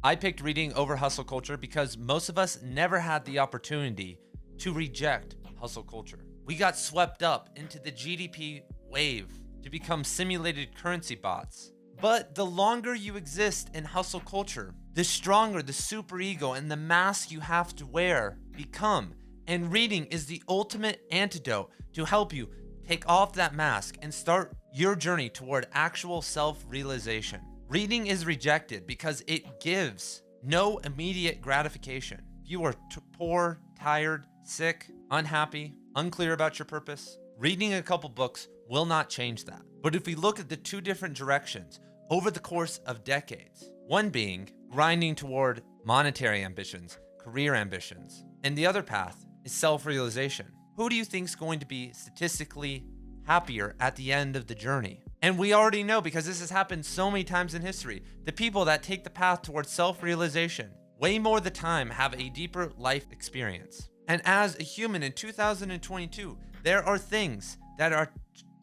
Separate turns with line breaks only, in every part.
I picked reading over hustle culture because most of us never had the opportunity to reject hustle culture. We got swept up into the GDP wave to become simulated currency bots. But the longer you exist in hustle culture, the stronger the superego and the mask you have to wear become. And reading is the ultimate antidote to help you take off that mask and start your journey toward actual self-realization. Reading is rejected because it gives no immediate gratification. If you are poor, tired, sick, unhappy, unclear about your purpose, reading a couple books will not change that. But if we look at the two different directions over the course of decades, one being grinding toward monetary ambitions, career ambitions, and the other path is self-realization. Who do you think is going to be statistically happier at the end of the journey? And we already know, because this has happened so many times in history, the people that take the path towards self-realization way more of the time have a deeper life experience. And as a human in 2022, there are things that are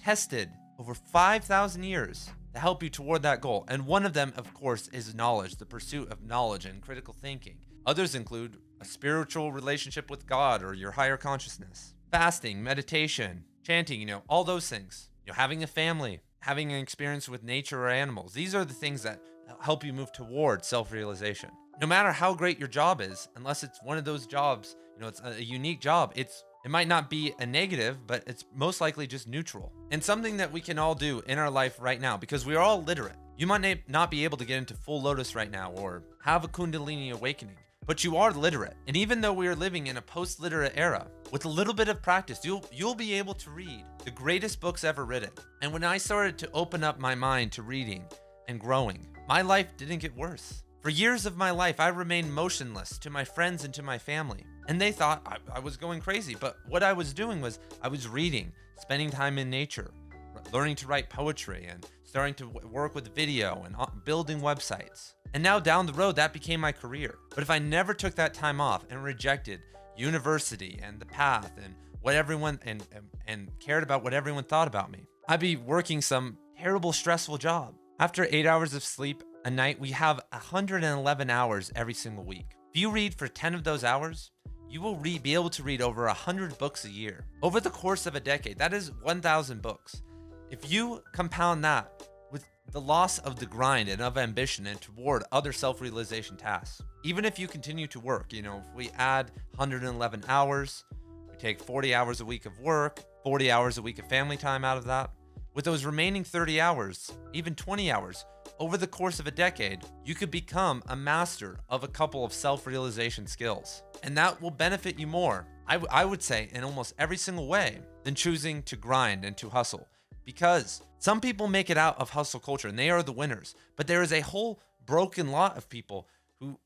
tested over 5,000 years to help you toward that goal. And one of them, of course, is knowledge, the pursuit of knowledge and critical thinking. Others include a spiritual relationship with God or your higher consciousness, fasting, meditation, chanting, all those things, having a family, having an experience with nature or animals. These are the things that help you move toward self-realization. No matter how great your job is, unless it's one of those jobs, it's a unique job, it might not be a negative, but it's most likely just neutral. And something that we can all do in our life right now, because we are all literate. You might not be able to get into full lotus right now or have a Kundalini awakening, but you are literate. And even though we are living in a post-literate era, with a little bit of practice, you'll be able to read the greatest books ever written. And when I started to open up my mind to reading and growing, my life didn't get worse. For years of my life, I remained motionless to my friends and to my family. And they thought I was going crazy. But what I was doing was I was reading, spending time in nature, learning to write poetry, and starting to work with video and building websites. And now down the road, that became my career. But if I never took that time off and rejected university and the path and what everyone and cared about what everyone thought about me, I'd be working some terrible, stressful job. After 8 hours of sleep a night, we have 111 hours every single week. If you read for 10 of those hours, you will be able to read over 100 books a year. Over the course of a decade, that is 1,000 books. If you compound that with the loss of the grind and of ambition and toward other self-realization tasks, even if you continue to work, if we add 111 hours, we take 40 hours a week of work, 40 hours a week of family time out of that, with those remaining 30 hours, even 20 hours, over the course of a decade, you could become a master of a couple of self-realization skills. And that will benefit you more, I would say, in almost every single way than choosing to grind and to hustle. Because some people make it out of hustle culture and they are the winners, but there is a whole broken lot of people who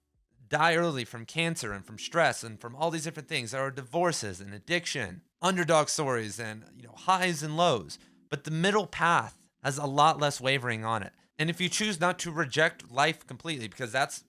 die early from cancer and from stress and from all these different things. There are divorces and addiction, underdog stories, and highs and lows. But the middle path has a lot less wavering on it. And if you choose not to reject life completely, because that's,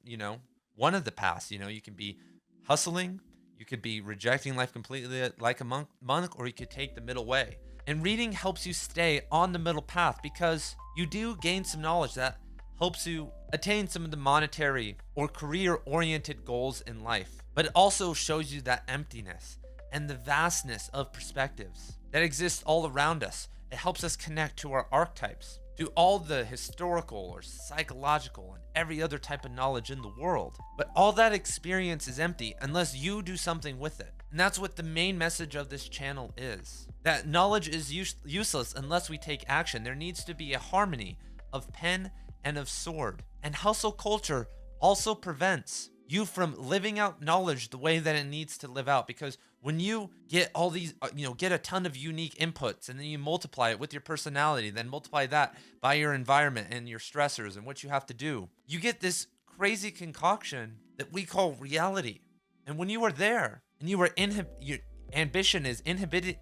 one of the paths, you can be hustling, you could be rejecting life completely like a monk, or you could take the middle way. And reading helps you stay on the middle path because you do gain some knowledge that helps you attain some of the monetary or career-oriented goals in life. But it also shows you that emptiness and the vastness of perspectives that exist all around us. It helps us connect to our archetypes, to all the historical or psychological and every other type of knowledge in the world. But all that experience is empty unless you do something with it. And that's what the main message of this channel is. That knowledge is useless unless we take action. There needs to be a harmony of pen and of sword. And hustle culture also prevents you from living out knowledge the way that it needs to live out. Because when you get all these, get a ton of unique inputs and then you multiply it with your personality, then multiply that by your environment and your stressors and what you have to do, you get this crazy concoction that we call reality. And when you are there and you are your ambition is inhibiting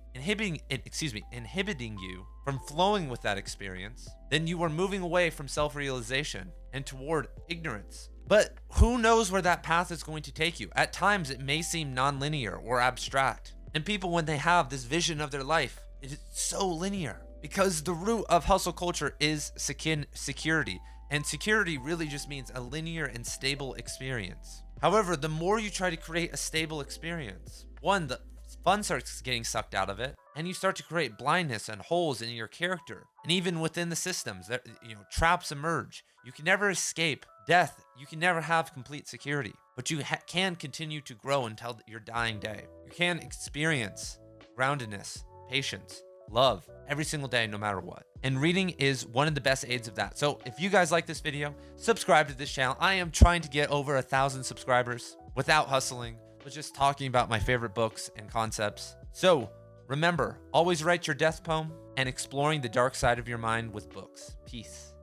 you from flowing with that experience, then you are moving away from self-realization and toward ignorance. But who knows where that path is going to take you? At times, it may seem non-linear or abstract. And people, when they have this vision of their life, it is so linear because the root of hustle culture is security. And security really just means a linear and stable experience. However, the more you try to create a stable experience, one, the fun starts getting sucked out of it, and you start to create blindness and holes in your character. And even within the systems, that traps emerge. You can never escape death. You can never have complete security, but you can continue to grow until your dying day. You can experience groundedness, patience, love every single day, no matter what. And reading is one of the best aids of that. So if you guys like this video, subscribe to this channel. I am trying to get over 1,000 subscribers without hustling, but just talking about my favorite books and concepts. So remember, always write your death poem and exploring the dark side of your mind with books. Peace.